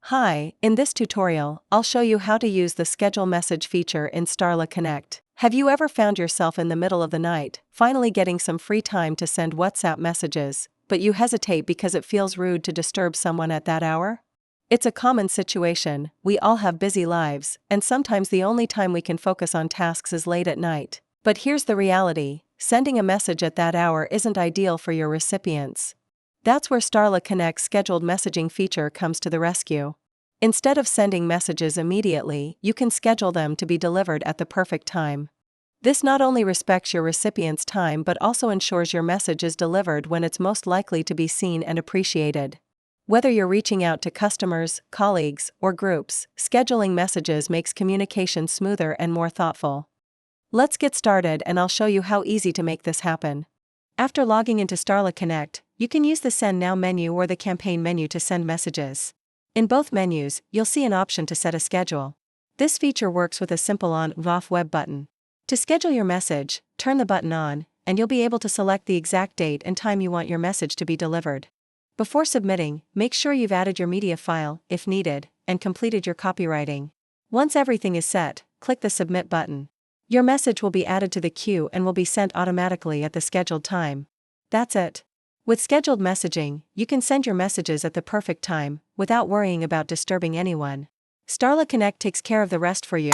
Hi, in this tutorial, I'll show you how to use the schedule message feature in Starla Connect. Have you ever found yourself in the middle of the night, finally getting some free time to send WhatsApp messages, but you hesitate because it feels rude to disturb someone at that hour? It's a common situation. We all have busy lives, and sometimes the only time we can focus on tasks is late at night. But here's the reality: sending a message at that hour isn't ideal for your recipients. That's where Starla Connect's scheduled messaging feature comes to the rescue. Instead of sending messages immediately, you can schedule them to be delivered at the perfect time. This not only respects your recipient's time but also ensures your message is delivered when it's most likely to be seen and appreciated. Whether you're reaching out to customers, colleagues, or groups, scheduling messages makes communication smoother and more thoughtful. Let's get started, and I'll show you how easy to make this happen. After logging into Starla Connect, you can use the Send Now menu or the Campaign menu to send messages. In both menus, you'll see an option to set a schedule. This feature works with a simple on/off web button. To schedule your message, turn the button on, and you'll be able to select the exact date and time you want your message to be delivered. Before submitting, make sure you've added your media file, if needed, and completed your copywriting. Once everything is set, click the Submit button. Your message will be added to the queue and will be sent automatically at the scheduled time. That's it. With scheduled messaging, you can send your messages at the perfect time, without worrying about disturbing anyone. Starla Connect takes care of the rest for you.